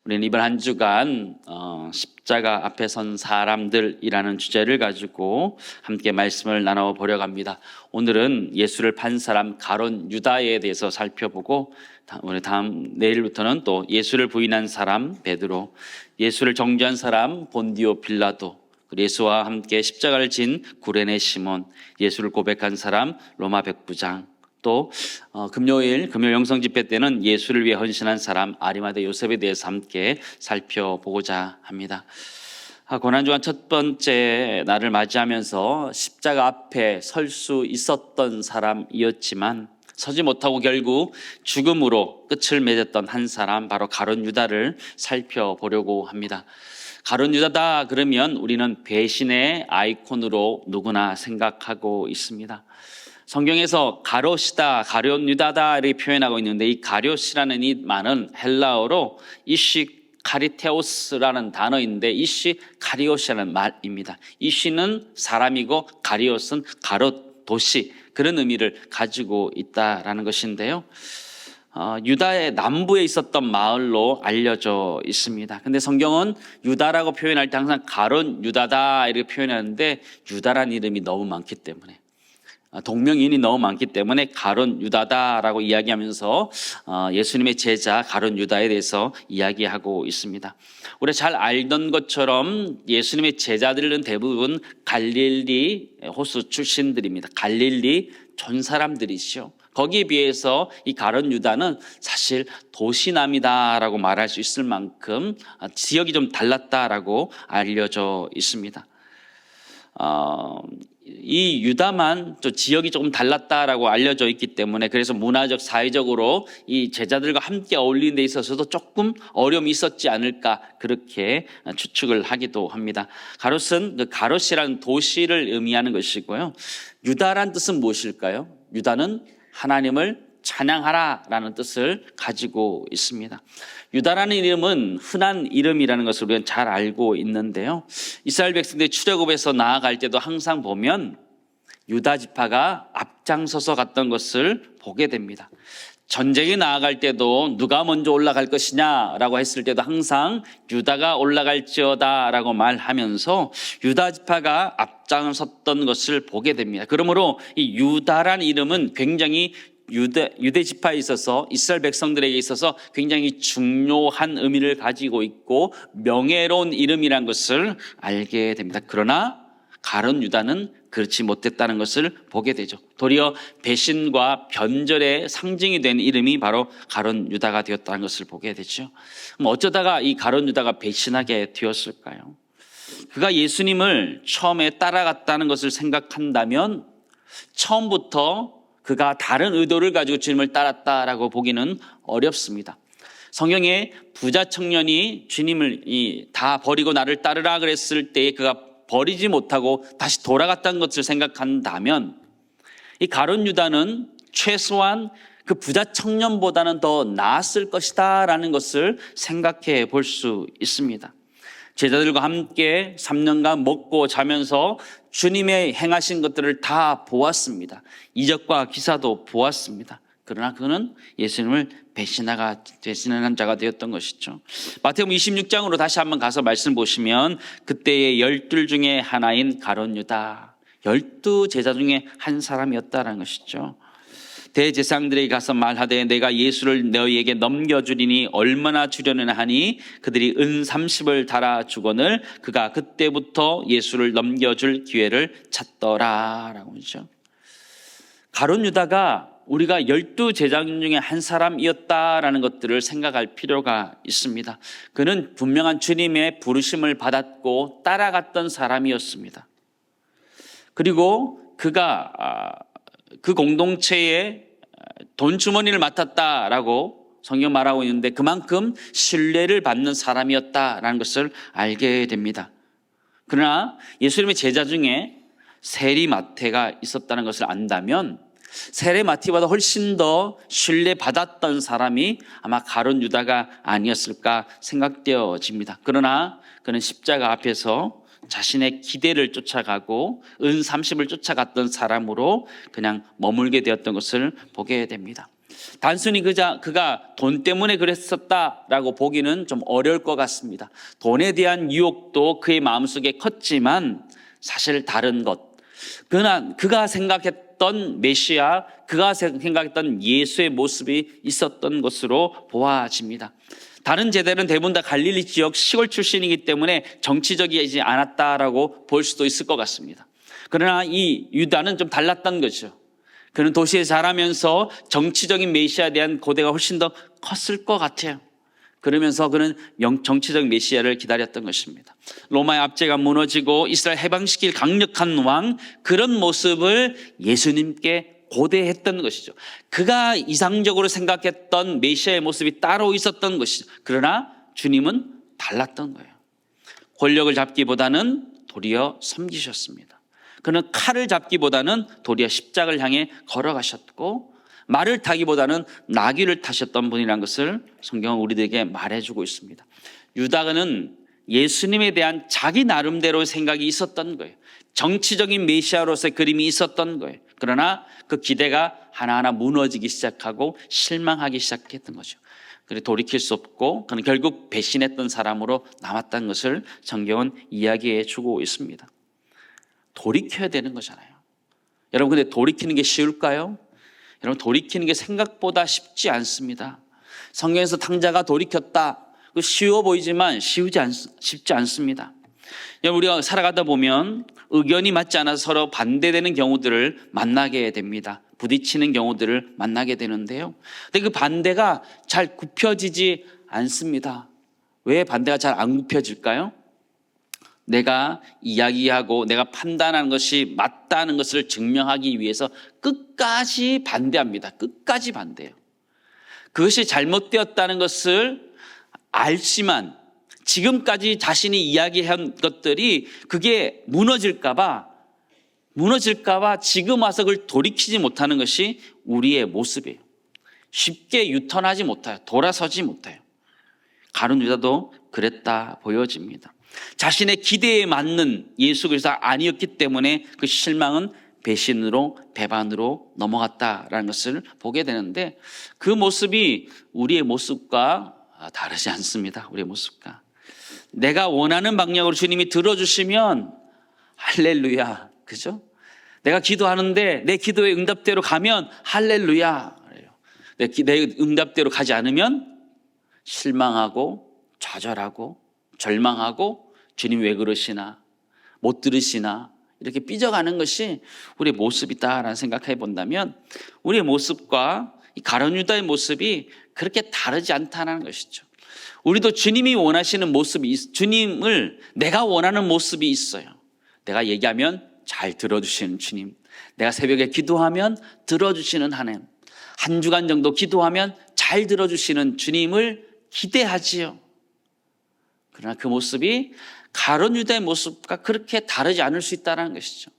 우리는 이번 한 주간 십자가 앞에 선 사람들이라는 주제를 가지고 함께 말씀을 나눠보려고 합니다. 오늘은 예수를 판 사람 가룟 유다에 대해서 살펴보고 우리 내일부터는 또 예수를 부인한 사람 베드로, 예수를 정죄한 사람 본디오 빌라도, 예수와 함께 십자가를 진 구레네 시몬, 예수를 고백한 사람 로마 백부장, 또 금요일 영성 집회 때는 예수를 위해 헌신한 사람 아리마대 요셉에 대해서 함께 살펴보고자 합니다. 고난주간 첫 번째 날을 맞이하면서 십자가 앞에 설 수 있었던 사람이었지만 서지 못하고 결국 죽음으로 끝을 맺었던 한 사람, 바로 가룟 유다를 살펴보려고 합니다. 가룟 유다다 그러면 우리는 배신의 아이콘으로 누구나 생각하고 있습니다. 성경에서 가롯이다, 가룟 유다다 이렇게 표현하고 있는데, 이 가롯이라는 이 말은 헬라어로 이시 카리테오스라는 단어인데 이시 카리오시라는 말입니다. 이시는 사람이고 가리옷은 가롯, 도시, 그런 의미를 가지고 있다라는 것인데요. 유다의 남부에 있었던 마을로 알려져 있습니다. 근데 성경은 유다라고 표현할 때 항상 가룟 유다다 이렇게 표현하는데, 유다라는 이름이 너무 많기 때문에, 동명이인이 너무 많기 때문에 가룟 유다다라고 이야기하면서 예수님의 제자 가룟 유다에 대해서 이야기하고 있습니다. 우리가 잘 알던 것처럼 예수님의 제자들은 대부분 갈릴리 호수 출신들입니다. 갈릴리 전 사람들이시죠. 거기에 비해서 이 가룟 유다는 사실 도시남이다라고 말할 수 있을 만큼 지역이 좀 달랐다라고 알려져 있습니다. 이 유다만 또 지역이 조금 달랐다라고 알려져 있기 때문에, 그래서 문화적, 사회적으로 이 제자들과 함께 어울리는 데 있어서도 조금 어려움이 있었지 않을까, 그렇게 추측을 하기도 합니다. 가롯은 그 가롯이라는 도시를 의미하는 것이고요. 유다란 뜻은 무엇일까요? 유다는 하나님을 찬양하라라는 뜻을 가지고 있습니다. 유다라는 이름은 흔한 이름이라는 것을 우리는 잘 알고 있는데요. 이스라엘 백성들이 출애굽에서 나아갈 때도 항상 보면 유다 지파가 앞장서서 갔던 것을 보게 됩니다. 전쟁에 나아갈 때도 누가 먼저 올라갈 것이냐라고 했을 때도 항상 유다가 올라갈지어다라고 말하면서 유다 지파가 앞장섰던 것을 보게 됩니다. 그러므로 이 유다라는 이름은 굉장히 유대 지파에 있어서, 이스라엘 백성들에게 있어서 굉장히 중요한 의미를 가지고 있고 명예로운 이름이란 것을 알게 됩니다. 그러나 가룟 유다는 그렇지 못했다는 것을 보게 되죠. 도리어 배신과 변절의 상징이 된 이름이 바로 가룟 유다가 되었다는 것을 보게 되죠. 그럼 어쩌다가 이 가룟 유다가 배신하게 되었을까요? 그가 예수님을 처음에 따라갔다는 것을 생각한다면 처음부터 그가 다른 의도를 가지고 주님을 따랐다라고 보기는 어렵습니다. 성경에 부자 청년이 주님을 다 버리고 나를 따르라 그랬을 때 그가 버리지 못하고 다시 돌아갔다는 것을 생각한다면, 이 가룟 유다는 최소한 그 부자 청년보다는 더 나았을 것이다 라는 것을 생각해 볼 수 있습니다. 제자들과 함께 3년간 먹고 자면서 주님의 행하신 것들을 다 보았습니다. 이적과 기사도 보았습니다. 그러나 그는 예수님을 배신한 자가 되었던 것이죠. 마태복음 26장으로 다시 한번 가서 말씀 보시면, 그때의 12 중에 하나인 가룟 유다, 12 제자 중에 한 사람이었다는 것이죠. 대제사장들에게 가서 말하되 내가 예수를 너희에게 넘겨주리니 얼마나 주려느냐 하니 그들이 은 30을 달아 주거늘 그가 그때부터 예수를 넘겨줄 기회를 찾더라 라고 하죠. 가룟 유다가 우리가 12 제자들 중에 한 사람이었다라는 것들을 생각할 필요가 있습니다. 그는 분명한 주님의 부르심을 받았고 따라갔던 사람이었습니다. 그리고 그가 그 공동체에 돈 주머니를 맡았다라고 성경 말하고 있는데, 그만큼 신뢰를 받는 사람이었다라는 것을 알게 됩니다. 그러나 예수님의 제자 중에 세리마태가 있었다는 것을 안다면 세리마태보다 훨씬 더 신뢰받았던 사람이 아마 가룟 유다가 아니었을까 생각되어집니다. 그러나 그는 십자가 앞에서 자신의 기대를 쫓아가고 은 30을 쫓아갔던 사람으로 그냥 머물게 되었던 것을 보게 됩니다. 단순히 그가 돈 때문에 그랬었다라고 보기는 좀 어려울 것 같습니다. 돈에 대한 유혹도 그의 마음속에 컸지만 사실 다른 것, 그가 생각했던 메시아, 그가 생각했던 예수의 모습이 있었던 것으로 보아집니다. 다른 제자들은 대부분 다 갈릴리 지역 시골 출신이기 때문에 정치적이지 않았다라고 볼 수도 있을 것 같습니다. 그러나 이 유다는 좀 달랐던 거죠. 그는 도시에 자라면서 정치적인 메시아에 대한 고대가 훨씬 더 컸을 것 같아요. 그러면서 그는 정치적 메시아를 기다렸던 것입니다. 로마의 압제가 무너지고 이스라엘 해방시킬 강력한 왕, 그런 모습을 예수님께 고대했던 것이죠. 그가 이상적으로 생각했던 메시아의 모습이 따로 있었던 것이죠. 그러나 주님은 달랐던 거예요. 권력을 잡기보다는 도리어 섬기셨습니다. 그는 칼을 잡기보다는 도리어 십자가를 향해 걸어가셨고, 말을 타기보다는 나귀를 타셨던 분이라는 것을 성경은 우리들에게 말해주고 있습니다. 유다는 예수님에 대한 자기 나름대로의 생각이 있었던 거예요. 정치적인 메시아로서의 그림이 있었던 거예요. 그러나 그 기대가 하나하나 무너지기 시작하고 실망하기 시작했던 거죠. 그래서 돌이킬 수 없고 그는 결국 배신했던 사람으로 남았다는 것을 성경은 이야기해 주고 있습니다. 돌이켜야 되는 거잖아요. 여러분, 근데 돌이키는 게 쉬울까요? 여러분, 돌이키는 게 생각보다 쉽지 않습니다. 성경에서 탕자가 돌이켰다. 쉬워 보이지만 쉽지 않습니다. 우리가 살아가다 보면 의견이 맞지 않아서 서로 반대되는 경우들을 만나게 됩니다. 부딪히는 경우들을 만나게 되는데요. 근데 그 반대가 잘 굽혀지지 않습니다. 왜 반대가 잘 안 굽혀질까요? 내가 이야기하고 내가 판단하는 것이 맞다는 것을 증명하기 위해서 끝까지 반대합니다. 끝까지 반대해요. 그것이 잘못되었다는 것을 알지만 지금까지 자신이 이야기한 것들이 그게 무너질까 봐 지금 와서 그걸 돌이키지 못하는 것이 우리의 모습이에요. 쉽게 유턴하지 못해요. 돌아서지 못해요. 가룟 유다도 그랬다 보여집니다. 자신의 기대에 맞는 예수 그리스도가 아니었기 때문에 그 실망은 배신으로, 배반으로 넘어갔다라는 것을 보게 되는데, 그 모습이 우리의 모습과 다르지 않습니다. 우리의 모습과. 내가 원하는 방향으로 주님이 들어주시면 할렐루야, 그죠? 내가 기도하는데 내 기도의 응답대로 가면 할렐루야. 내 응답대로 가지 않으면 실망하고 좌절하고 절망하고 주님 왜 그러시나, 못 들으시나, 이렇게 삐져가는 것이 우리의 모습이다라는 생각해 본다면 우리의 모습과 가룟 유다의 모습이 그렇게 다르지 않다는 것이죠. 우리도 주님이 원하시는 모습이, 주님을 내가 원하는 모습이 있어요. 내가 얘기하면 잘 들어주시는 주님, 내가 새벽에 기도하면 들어주시는 하나님, 한 주간 정도 기도하면 잘 들어주시는 주님을 기대하지요. 그러나 그 모습이 가룟 유다의 모습과 그렇게 다르지 않을 수 있다는 것이죠.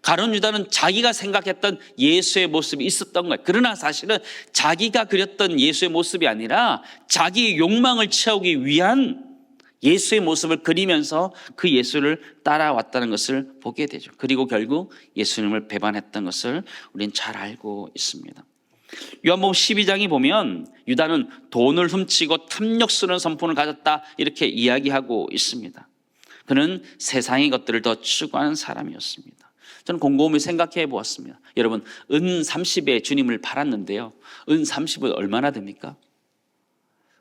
가룟 유다는 자기가 생각했던 예수의 모습이 있었던 거예요. 그러나 사실은 자기가 그렸던 예수의 모습이 아니라 자기의 욕망을 채우기 위한 예수의 모습을 그리면서 그 예수를 따라왔다는 것을 보게 되죠. 그리고 결국 예수님을 배반했던 것을 우리는 잘 알고 있습니다. 요한복음 12장에 보면 유다는 돈을 훔치고 탐욕스러운 성품을 가졌다, 이렇게 이야기하고 있습니다. 그는 세상의 것들을 더 추구하는 사람이었습니다. 저는 곰곰이 생각해 보았습니다. 여러분, 은 30에 주님을 팔았는데요, 은 30은 얼마나 됩니까?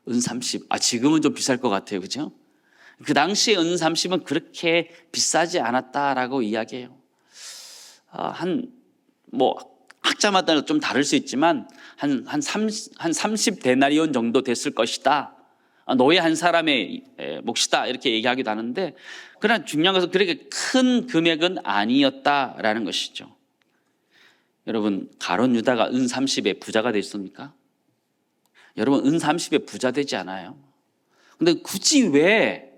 은 30, 지금은 좀 비쌀 것 같아요, 그죠? 그 당시에 은 30은 그렇게 비싸지 않았다라고 이야기해요. 학자마다 좀 다를 수 있지만 한 30데나리온 정도 됐을 것이다. 노예 한 사람의 몫이다, 이렇게 얘기하기도 하는데, 그러나 중요한 것은 그렇게 큰 금액은 아니었다라는 것이죠. 여러분, 가룟 유다가 은 30에 부자가 됐습니까? 여러분, 은 30에 부자 되지 않아요. 근데 굳이 왜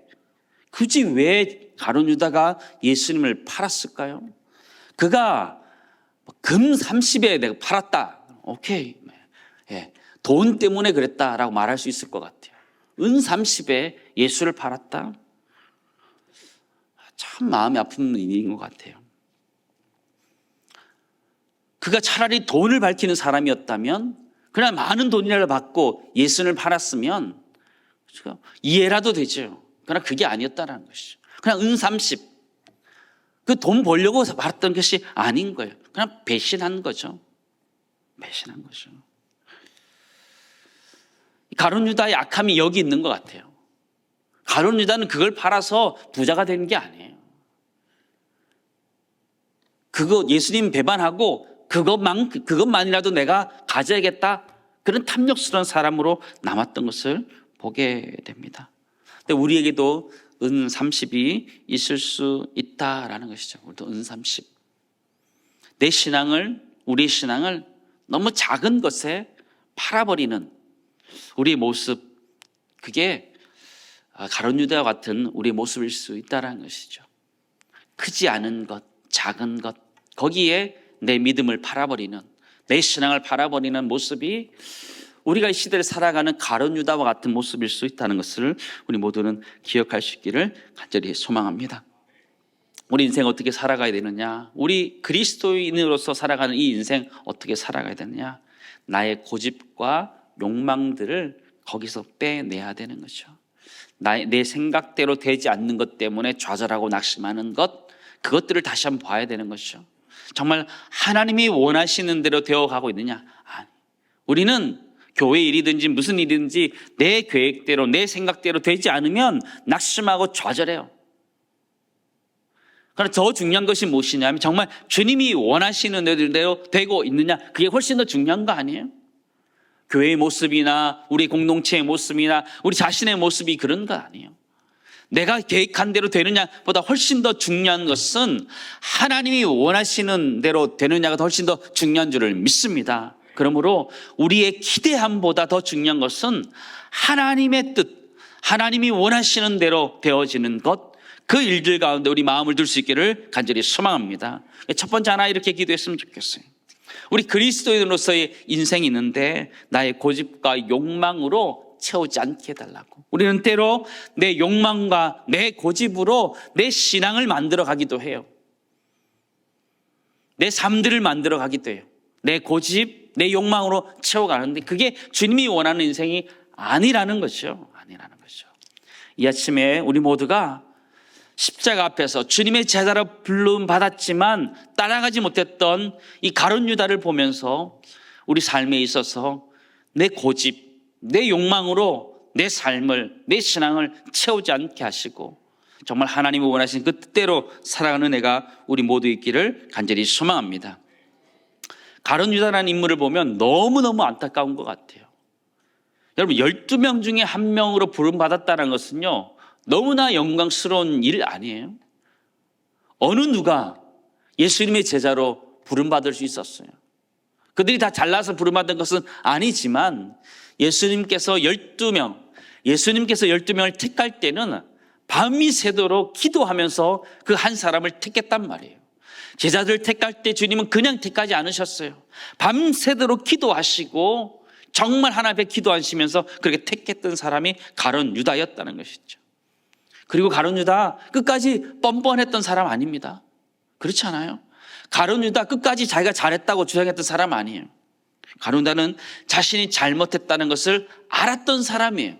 가룟 유다가 예수님을 팔았을까요? 그가 금 30에 내가 팔았다, 오케이, 돈 때문에 그랬다라고 말할 수 있을 것 같아요. 은 30에 예수를 팔았다? 참 마음이 아픈 일인 것 같아요. 그가 차라리 돈을 밝히는 사람이었다면 그냥 많은 돈이라도 받고 예수를 팔았으면 이해라도 되죠. 그러나 그게 아니었다는 것이죠. 그냥 은30, 그 돈 벌려고 말했던 것이 아닌 거예요. 그냥 배신한 거죠. 배신한 거죠. 가룟 유다의 악함이 여기 있는 것 같아요. 가룟 유다는 그걸 팔아서 부자가 되는 게 아니에요. 그거 예수님 배반하고 그것만이라도 내가 가져야겠다, 그런 탐욕스러운 사람으로 남았던 것을 보게 됩니다. 근데 우리에게도 은30이 있을 수 있다라는 것이죠. 우리도 은30. 우리의 신앙을 너무 작은 것에 팔아버리는 우리의 모습, 그게 가룟 유다와 같은 우리의 모습일 수 있다는 것이죠. 크지 않은 것, 작은 것, 거기에 내 믿음을 팔아버리는, 내 신앙을 팔아버리는 모습이 우리가 이 시대를 살아가는 가룟 유다와 같은 모습일 수 있다는 것을 우리 모두는 기억할 수 있기를 간절히 소망합니다. 우리 인생 어떻게 살아가야 되느냐? 우리 그리스도인으로서 살아가는 이 인생 어떻게 살아가야 되느냐? 나의 고집과 욕망들을 거기서 빼내야 되는 거죠. 내 생각대로 되지 않는 것 때문에 좌절하고 낙심하는 것, 그것들을 다시 한번 봐야 되는 것이죠. 정말 하나님이 원하시는 대로 되어가고 있느냐? 아니, 우리는 교회 일이든지 무슨 일이든지 내 계획대로, 내 생각대로 되지 않으면 낙심하고 좌절해요. 그러나 더 중요한 것이 무엇이냐면 정말 주님이 원하시는 대로 되고 있느냐, 그게 훨씬 더 중요한 거 아니에요? 교회의 모습이나 우리 공동체의 모습이나 우리 자신의 모습이 그런 거 아니에요. 내가 계획한 대로 되느냐보다 훨씬 더 중요한 것은 하나님이 원하시는 대로 되느냐가 훨씬 더 중요한 줄을 믿습니다. 그러므로 우리의 기대함보다 더 중요한 것은 하나님의 뜻, 하나님이 원하시는 대로 되어지는 것, 그 일들 가운데 우리 마음을 둘 수 있기를 간절히 소망합니다. 첫 번째 하나 이렇게 기도했으면 좋겠어요. 우리 그리스도인으로서의 인생이 있는데 나의 고집과 욕망으로 채우지 않게 해달라고. 우리는 때로 내 욕망과 내 고집으로 내 신앙을 만들어 가기도 해요. 내 삶들을 만들어 가기도 해요. 내 고집, 내 욕망으로 채워가는데 그게 주님이 원하는 인생이 아니라는 거죠. 아니라는 거죠. 이 아침에 우리 모두가 십자가 앞에서 주님의 제자로 부름 받았지만 따라가지 못했던 이 가룟 유다를 보면서 우리 삶에 있어서 내 고집, 내 욕망으로 내 삶을, 내 신앙을 채우지 않게 하시고 정말 하나님이 원하신 그 뜻대로 살아가는 애가 우리 모두 있기를 간절히 소망합니다. 가룟 유다라는 인물을 보면 너무너무 안타까운 것 같아요. 여러분, 12명 중에 1명으로 부름받았다는 것은요, 너무나 영광스러운 일 아니에요? 어느 누가 예수님의 제자로 부름받을 수 있었어요? 그들이 다 잘나서 부름받은 것은 아니지만 예수님께서 12명을 택할 때는 밤이 새도록 기도하면서 그 한 사람을 택했단 말이에요. 제자들 택할 때 주님은 그냥 택하지 않으셨어요. 밤새도록 기도하시고 정말 하나님 앞에 기도하시면서 그렇게 택했던 사람이 가룟 유다였다는 것이죠. 그리고 가룟 유다 끝까지 뻔뻔했던 사람 아닙니다. 그렇지 않아요? 가룟 유다 끝까지 자기가 잘했다고 주장했던 사람 아니에요. 가룟 유다는 자신이 잘못했다는 것을 알았던 사람이에요.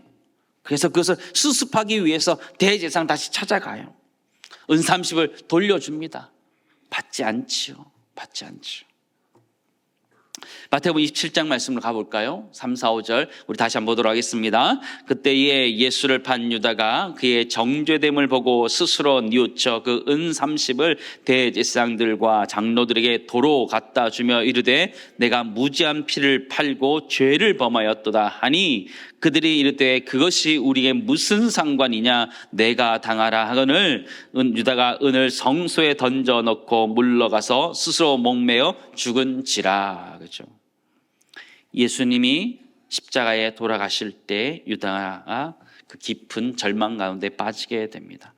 그래서 그것을 수습하기 위해서 대제사장 다시 찾아가요. 은30을 돌려줍니다. 받지 않지요. 받지 않지요. 마태복음 27장 말씀으로 가볼까요? 3, 4, 5절 우리 다시 한번 보도록 하겠습니다. 그때에 예수를 판 유다가 그의 정죄됨을 보고 스스로 뉘우쳐 그 은30을 대제사장들과 장로들에게 도로 갖다 주며 이르되 내가 무지한 피를 팔고 죄를 범하였도다 하니 그들이 이르되 그것이 우리에게 무슨 상관이냐, 내가 당하라 하거늘 유다가 은을 성소에 던져 넣고 물러가서 스스로 목매어 죽은지라. 그렇죠? 예수님이 십자가에 돌아가실 때 유다가 그 깊은 절망 가운데 빠지게 됩니다.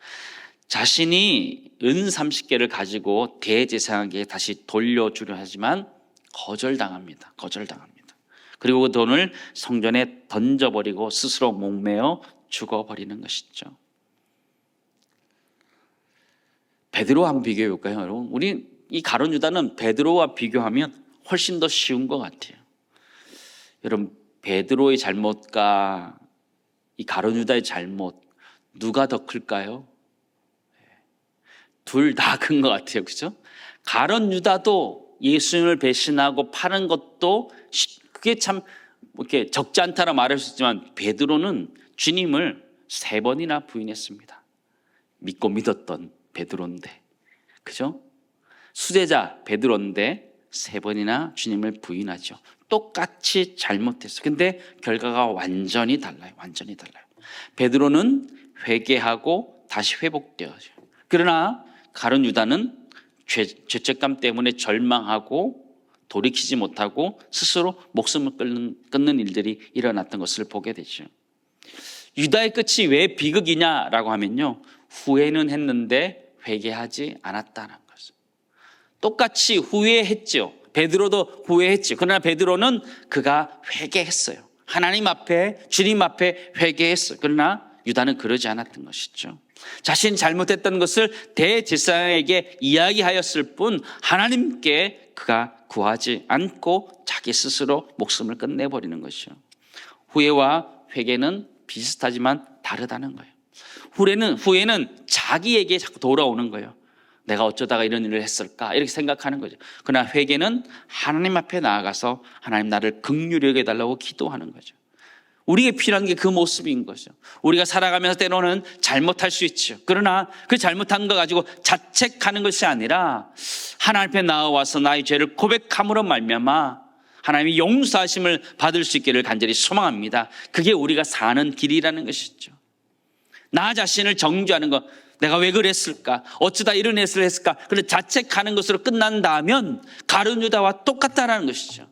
자신이 은 30개를 가지고 대제사장에게 다시 돌려주려 하지만 거절당합니다. 그리고 그 돈을 성전에 던져버리고 스스로 목매어 죽어버리는 것이죠. 베드로와 한번 비교해 볼까요, 여러분? 우리 이 가룟 유다는 베드로와 비교하면 훨씬 더 쉬운 것 같아요. 여러분, 베드로의 잘못과 이 가룟 유다의 잘못 누가 더 클까요? 둘 다 큰 것 같아요. 그죠? 가룟 유다도 예수님을 배신하고 파는 것도 그게 참 이렇게 적지 않다라 말할 수 있지만, 베드로는 주님을 3번이나 부인했습니다. 믿고 믿었던 베드로인데, 그죠? 수제자 베드로인데 3번이나 주님을 부인하죠. 똑같이 잘못했어요. 근데 결과가 완전히 달라요. 완전히 달라요. 베드로는 회개하고 다시 회복되어요. 그러나 가룟 유다는 죄책감 때문에 절망하고 돌이키지 못하고 스스로 목숨을 끊는 일들이 일어났던 것을 보게 되죠. 유다의 끝이 왜 비극이냐라고 하면요, 후회는 했는데 회개하지 않았다는 것을. 똑같이 후회했죠. 베드로도 후회했죠. 그러나 베드로는 그가 회개했어요. 하나님 앞에, 주님 앞에 회개했어요. 그러나 유다는 그러지 않았던 것이죠. 자신이 잘못했던 것을 대제사장에게 이야기하였을 뿐 하나님께 그가 구하지 않고 자기 스스로 목숨을 끝내버리는 것이죠. 후회와 회개는 비슷하지만 다르다는 거예요. 후회는 자기에게 자꾸 돌아오는 거예요. 내가 어쩌다가 이런 일을 했을까 이렇게 생각하는 거죠. 그러나 회개는 하나님 앞에 나아가서 하나님 나를 긍휼히 여겨달라고 기도하는 거죠. 우리에게 필요한 게 그 모습인 거죠. 우리가 살아가면서 때로는 잘못할 수 있죠. 그러나 그 잘못한 거 가지고 자책하는 것이 아니라 하나님 앞에 나와서 나의 죄를 고백함으로 말미암아 하나님이 용서하심을 받을 수 있기를 간절히 소망합니다. 그게 우리가 사는 길이라는 것이죠. 나 자신을 정죄하는 것, 내가 왜 그랬을까? 어쩌다 이런 일을 했을까? 그런데 자책하는 것으로 끝난다면 가룟 유다와 똑같다는 것이죠.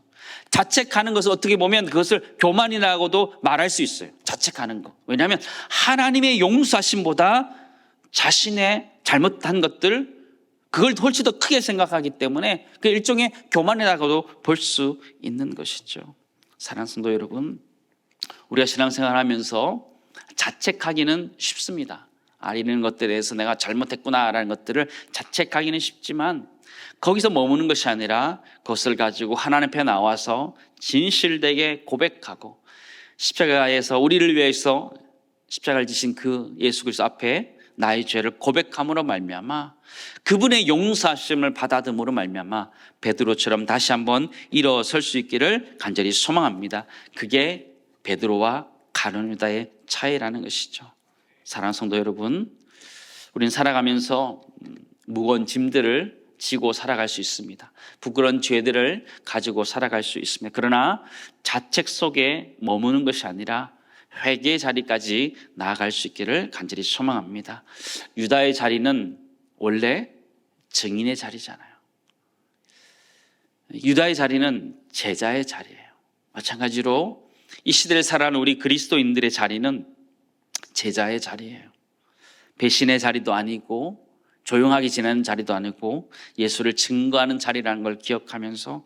자책하는 것을 어떻게 보면 그것을 교만이라고도 말할 수 있어요. 자책하는 거. 왜냐하면 하나님의 용서하심보다 자신의 잘못한 것들, 그걸 훨씬 더 크게 생각하기 때문에 그 일종의 교만이라고도 볼 수 있는 것이죠. 사랑하는 성도 여러분, 우리가 신앙생활을 하면서 자책하기는 쉽습니다. 이런 것들에 대해서 내가 잘못했구나라는 것들을 자책하기는 쉽지만 거기서 머무는 것이 아니라 그것을 가지고 하나님 앞에 나와서 진실되게 고백하고 십자가에서 우리를 위해서 십자가를 지신 그 예수 그리스도 앞에 나의 죄를 고백함으로 말미암아 그분의 용서하심을 받아들임으로 말미암아 베드로처럼 다시 한번 일어설 수 있기를 간절히 소망합니다. 그게 베드로와 가룟 유다의 차이라는 것이죠. 사랑하는 성도 여러분, 우리는 살아가면서 무거운 짐들을 지고 살아갈 수 있습니다. 부끄러운 죄들을 가지고 살아갈 수 있습니다. 그러나 자책 속에 머무는 것이 아니라 회개의 자리까지 나아갈 수 있기를 간절히 소망합니다. 유다의 자리는 원래 증인의 자리잖아요. 유다의 자리는 제자의 자리예요. 마찬가지로 이 시대를 살아가는 우리 그리스도인들의 자리는 제자의 자리예요. 배신의 자리도 아니고 조용하게 지내는 자리도 아니고 예수를 증거하는 자리라는 걸 기억하면서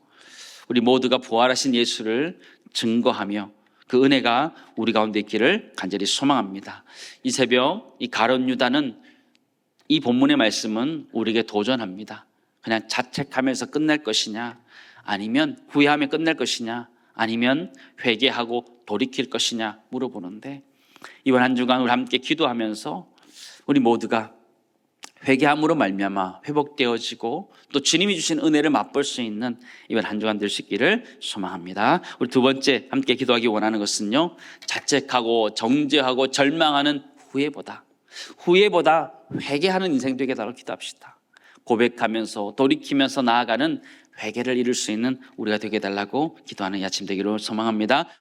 우리 모두가 부활하신 예수를 증거하며 그 은혜가 우리 가운데 있기를 간절히 소망합니다. 이 새벽 이 가룟 유다는 이 본문의 말씀은 우리에게 도전합니다. 그냥 자책하면서 끝낼 것이냐, 아니면 후회하며 끝낼 것이냐, 아니면 회개하고 돌이킬 것이냐 물어보는데, 이번 한 주간 우리 함께 기도하면서 우리 모두가 회개함으로 말미암아 회복되어지고 또 주님이 주신 은혜를 맛볼 수 있는 이번 한 주간 될 수 있기를 소망합니다. 우리 두 번째 함께 기도하기 원하는 것은요, 자책하고 정죄하고 절망하는 후회보다 회개하는 인생 되게 달라고 기도합시다. 고백하면서 돌이키면서 나아가는 회개를 이룰 수 있는 우리가 되게 달라고 기도하는 이 아침 되기를 소망합니다.